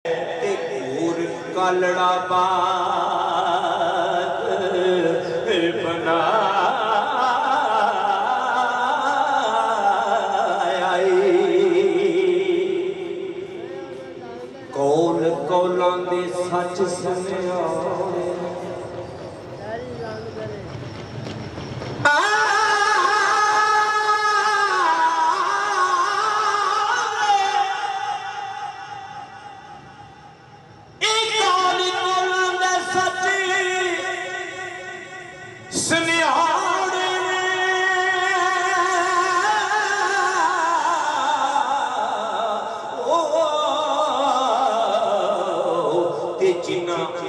ते घूर कालड़ा बाग बना कौल कौलां दे सच सुनिया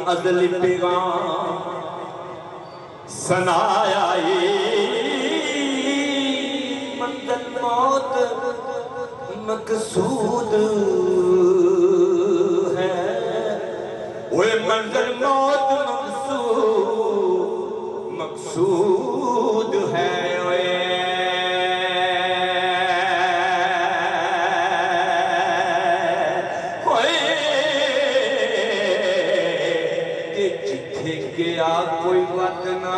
अदल पैगाम सनाया मंजिल मौत मकसूद है वो मंजिल मौत मकसूद है गया कोई बात ना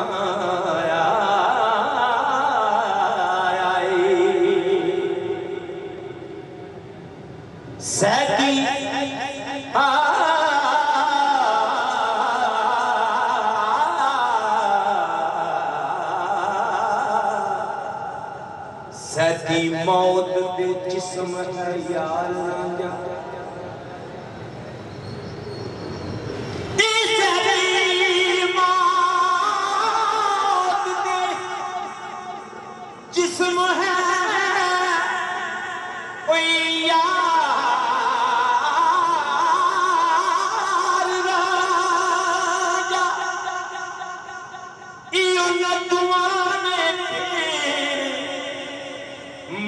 सैदी सैदी मौत दे जिस्म है यार ना जिस्म है कोई यार राजा इयो न दुआने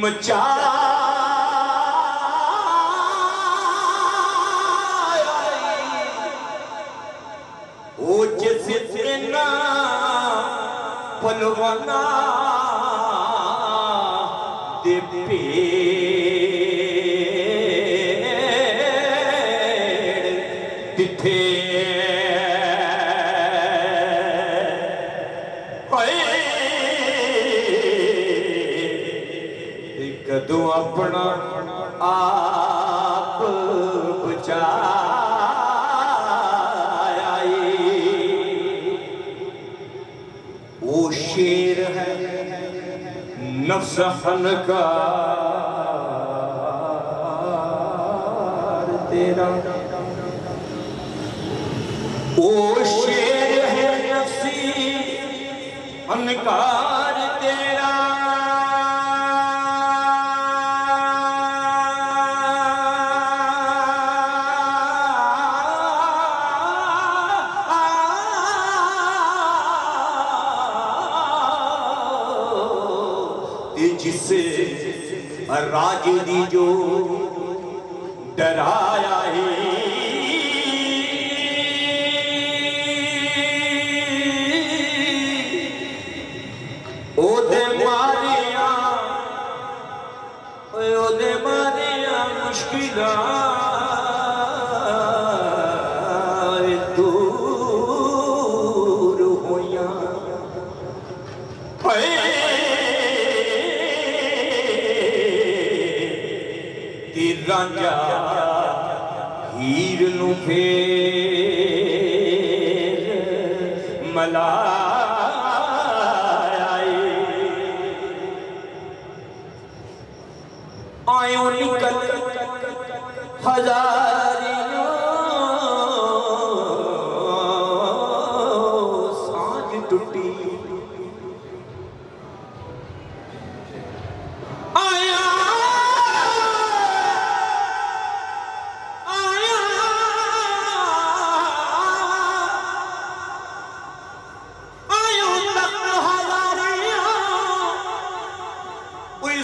मचा ओ जिस ना पलवाना दे पेड़ दिथे कदों अपना आप बचाया वो शेर है नफ्स फनकार तेरा ओ शेर है नफ्सी फनकार तेरा जिसे राज दी जो डराया है ओदे मारिया मुश्किलां दूर होइयां रांझा हीर नू फेर मलाया आयो निकल हजारियों सांझ टुटी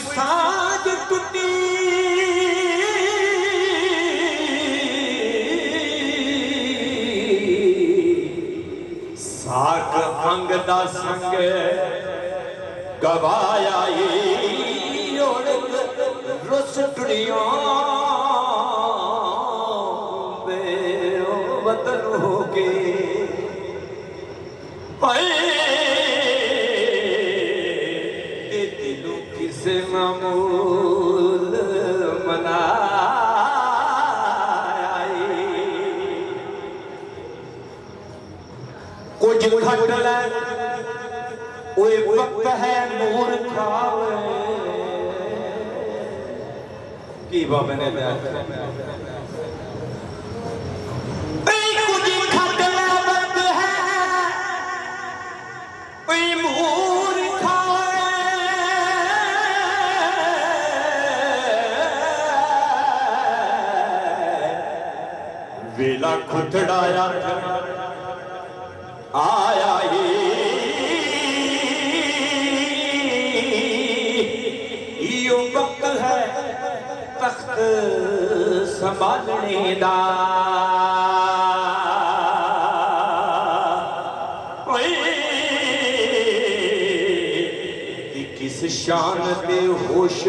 साज टुटी साक अंग दा संग गवाया रुस टुड़ियों होके ते दिलों किसे मामूल मनाए कुछ घट ले ओए वक्त है नूर खावे की बाबा ने वेला खुटड़ाया आया यो वक्त है तख्त संभालने दा किस शान ते होश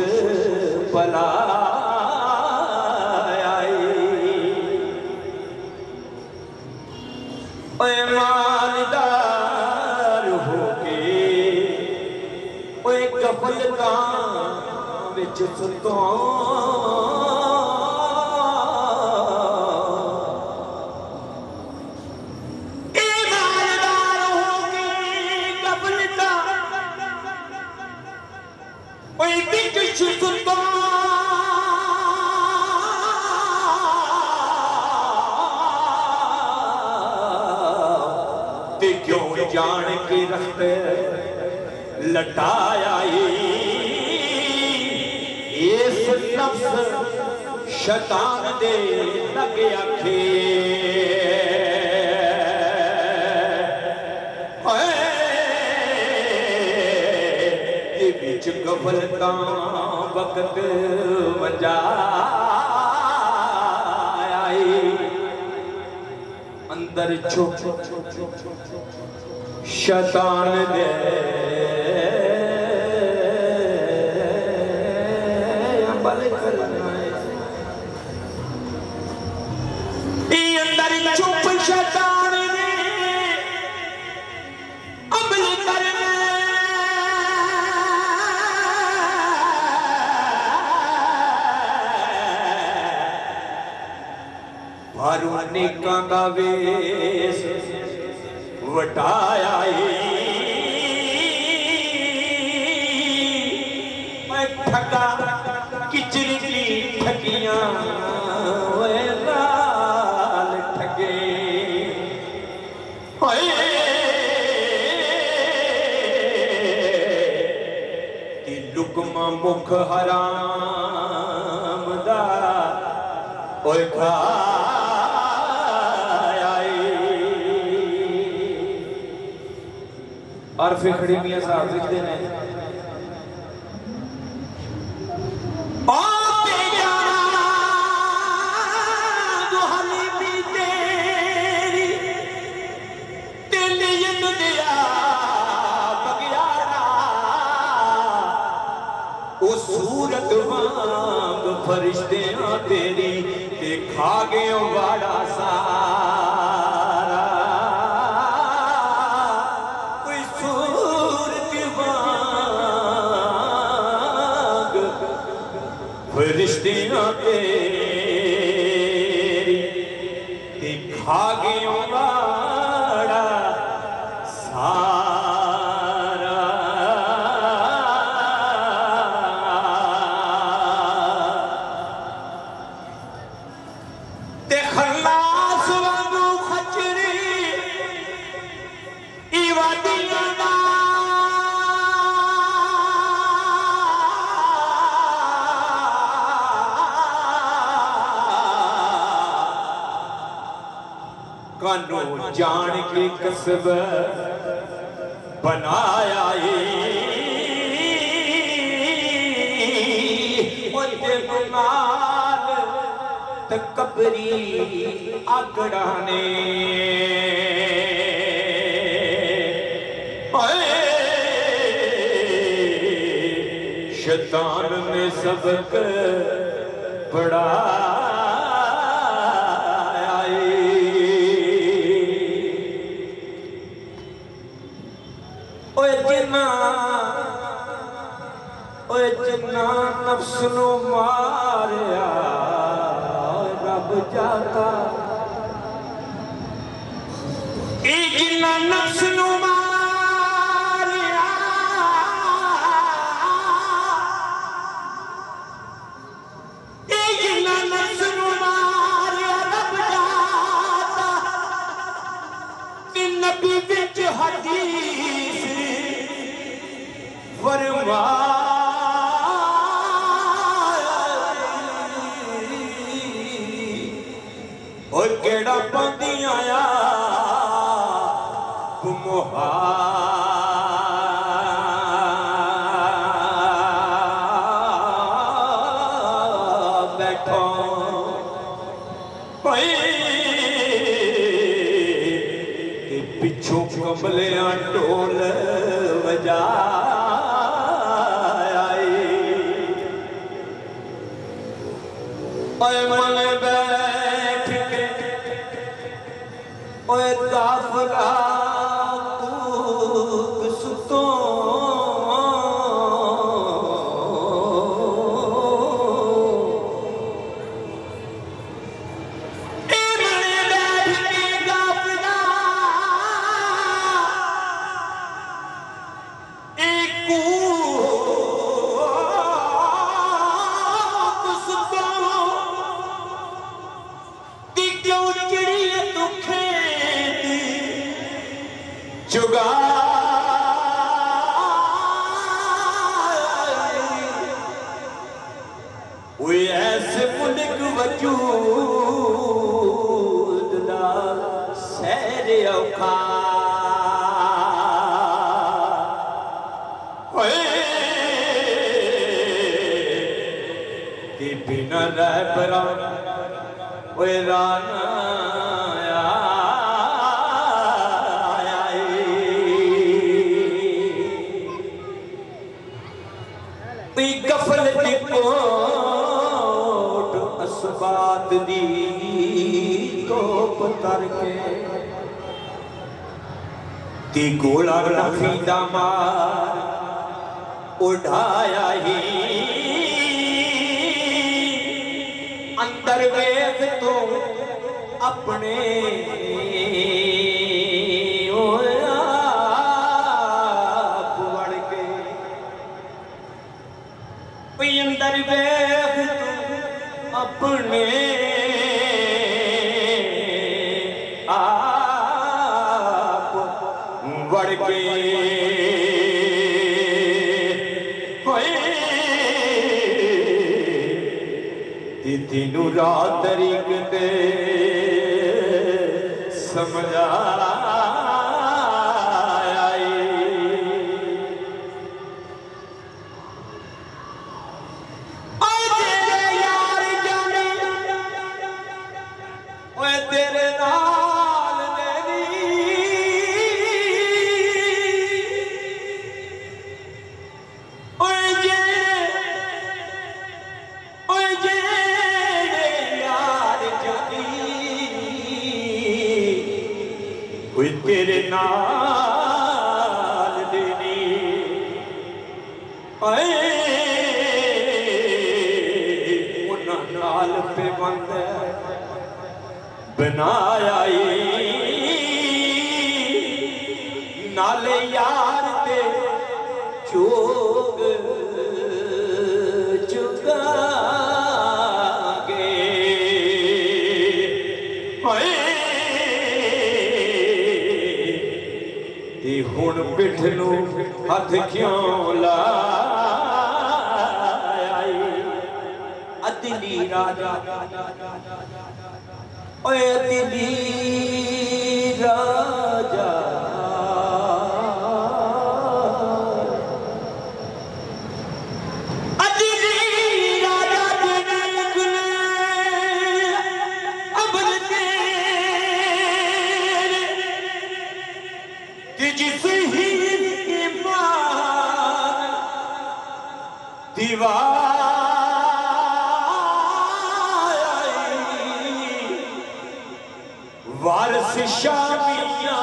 भला मालदार होके गफलतां विच सुतो मालदार होके गफलतां विच सुतो क्यों जान के रखते लटाया इस नफ्स शैतान दे लगे आखे विच गफलतां वक्त वजाया अंदर छुप शैतान दे अमल करना अंदर छुप शैतान दे अमल करना बारू नेकां दा वेस वटाया ठगा किचरी ठगियां लाल ठगे लुकमा मुख हराम दा खा और फिर खड़ी मियां साहब लिखते हैं सूरत वांग फरिश्ते तेरी देखा गए वाड़ा सारा कोई सूरत वांग फरिश्ते तेरी देखा गए वाड़ा सारा कानू जान के कसब बनाया तकबरी आकड़ाने शैतान में सबक पढ़ा ओए जिन्ना नफ्स नू मारिया रब जाता ए जिन्ना नफ्स नू मारिया ए जिन्ना नफ्स नू मारिया रब जाता ते नबी विच हदीस फरमा और केड़ा पांदी आया मोहा बैठो पिछों कमलियां ढोल बजा मन बैठ के ओए काफला तूक सुतो ए मन बैठ के काफला एक जुगा ऐसे मुल्क वजूद दा सैर औखा कि बिना रहबरा ओए राना गफल दी कोट असबात दी तोप करके ती गोला नफी दा मार उठाया ही अंदर वेख तो अपने अंदर वेख अपने आप बढ़ के तीनू रात तरीक दे समझा तेरे नाल देनी उन्हां नाल पे बंद बनाया नाले यार ते चोग चुका हुण पिठ नू हथ क्यों लाई दिली राजा ओए दिली राजा वारस शामिया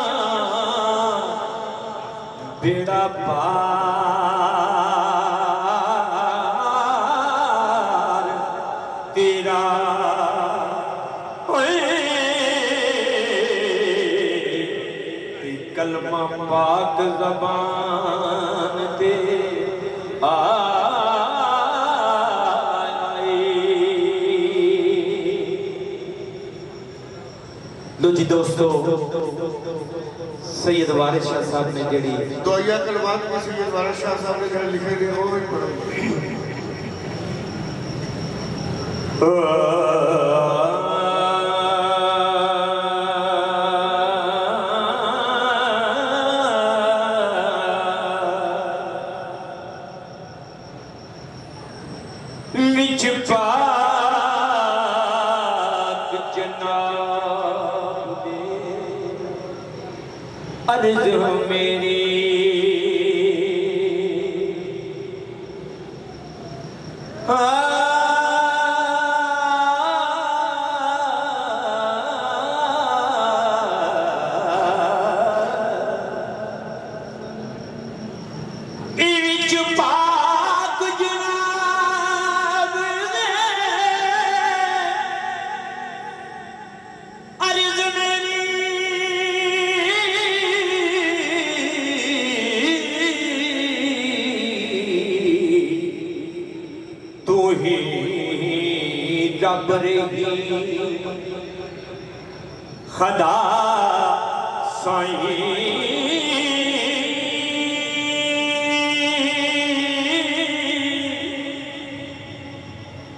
बेड़ा पार पाक ज़बान ते लो जी दोस्तों, सैयद वारिस शाह साहब ने जड़ी दुआया कलमात में सैयद वारिस शाह साहब ने जड़े लिखे गए वो ही पढ़ो। विच पाक जनाब दे अर्ज़ मेरी रब रही खुदा साईं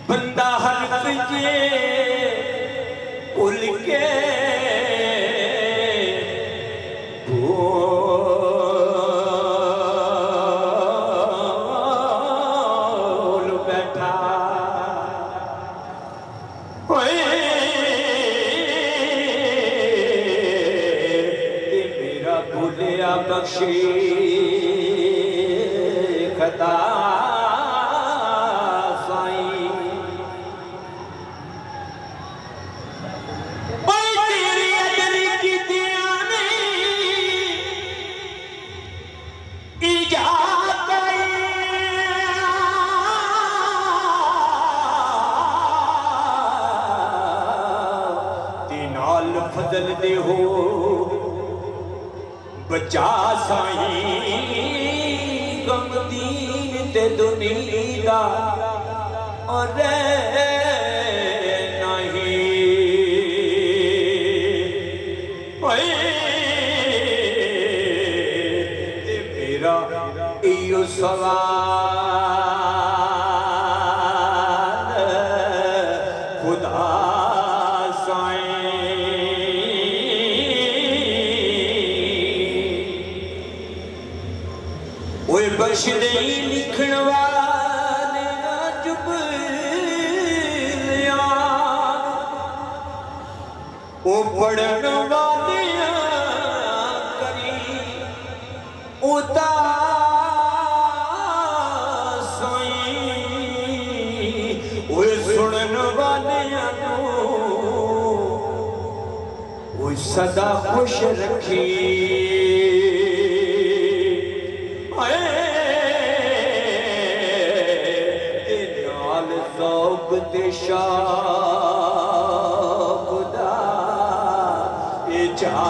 बंदा हरफ जे भूल के भूल बैठा मेरा भूलिया बख्शी खता साईं तेरी अदरी की दियाने इजाज़त नाल फजल दे हो बचा साईं गम दीन ते दुनिया और नहीं ते मेरा इयो सवाल खुदा बख्श दे लिखण वाले जुबलिया ओ पढ़न वाले करी उता साईं ओ सुनन वाले ओ सदा खुश रखी दिशा खुदा जा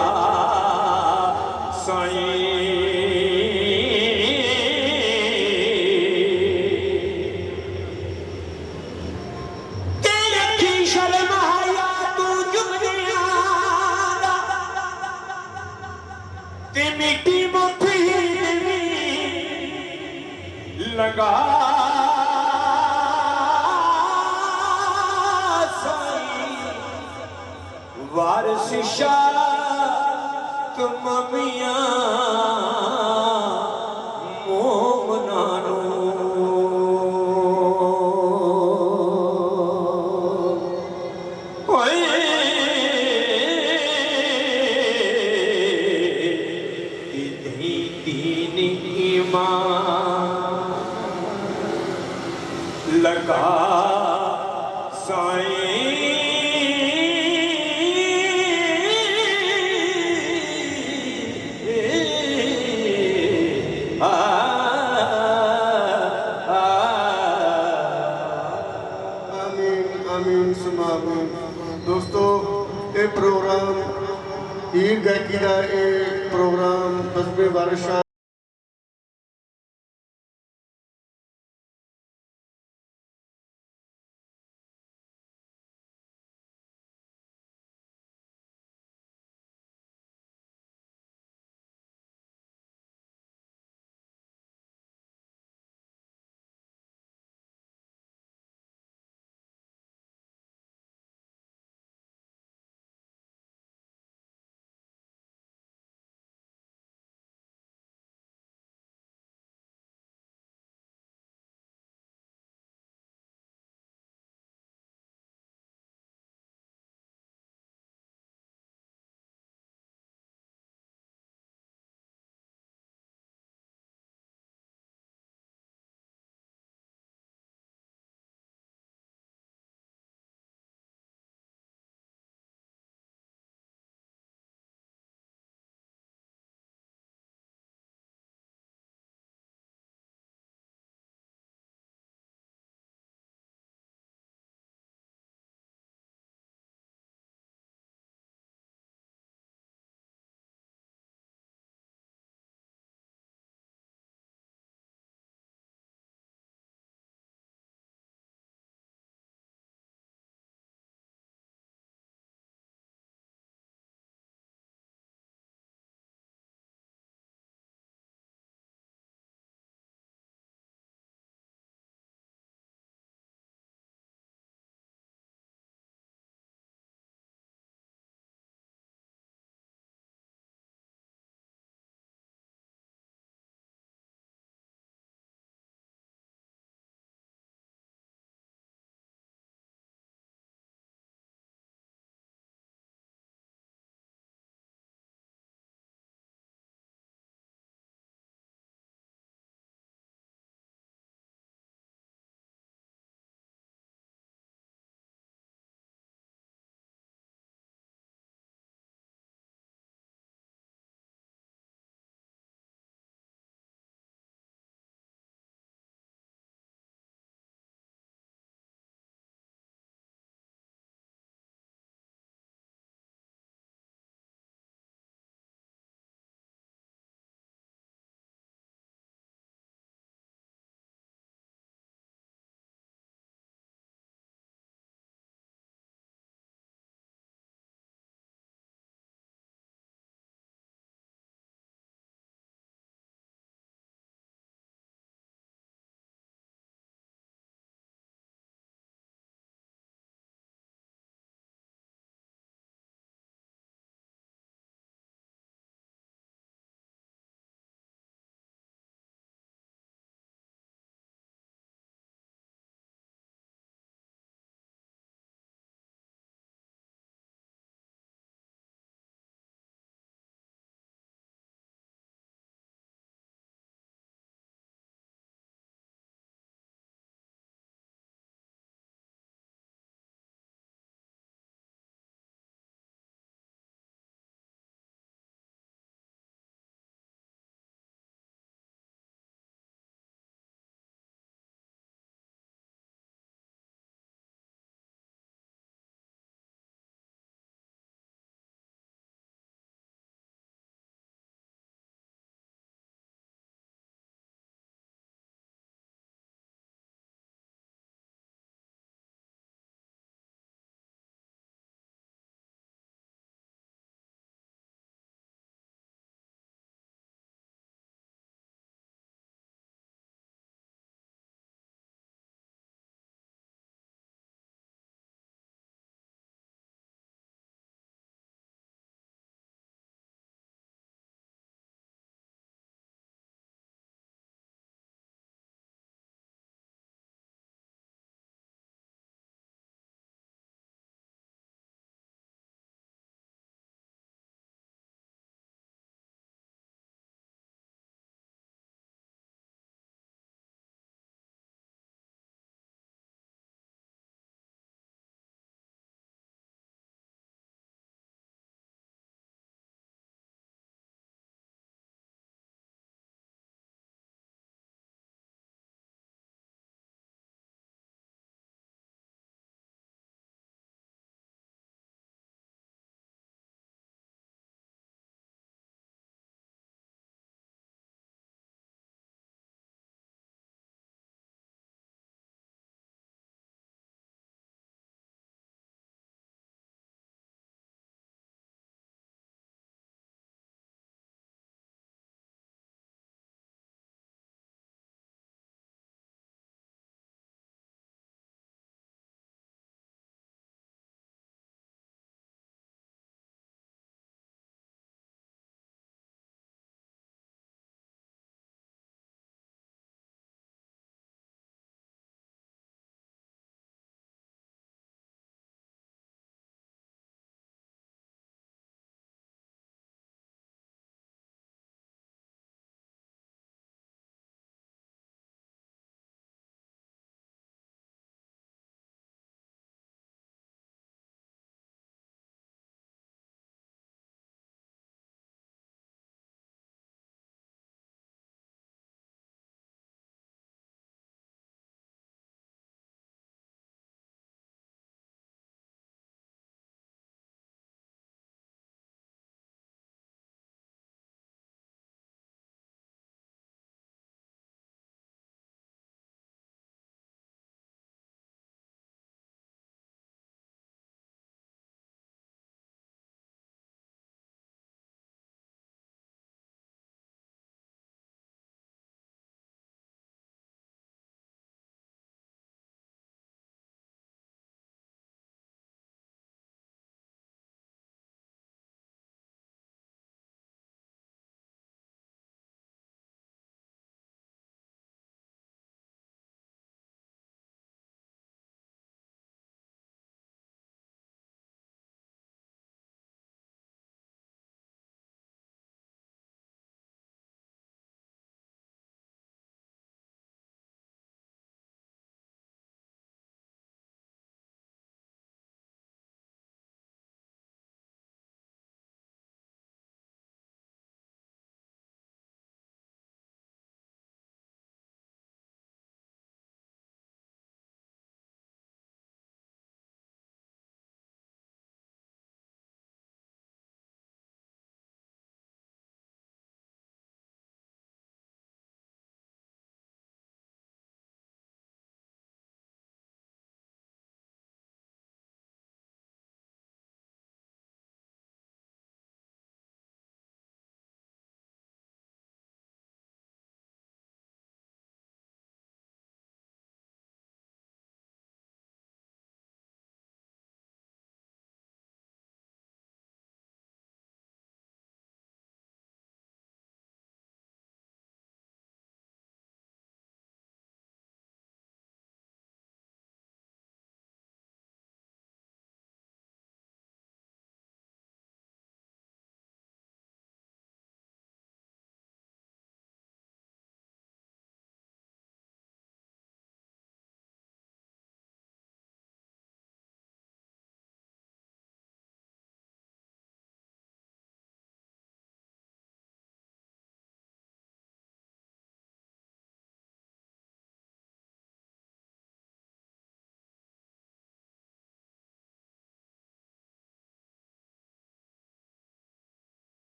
साईं तेरे शर्म आया तू जुमलिया ते मिट्टी मुट्ठी लगा वारिस शाह तुम मियां मोमनानो दीन ईमान लगा साईं दोस्तों ये प्रोग्राम ईद गायकी का ਪ੍ਰੋਗਰਾਮ ਕਸਬੇ ਵਾਰਿਸ ਸ਼ਾਹ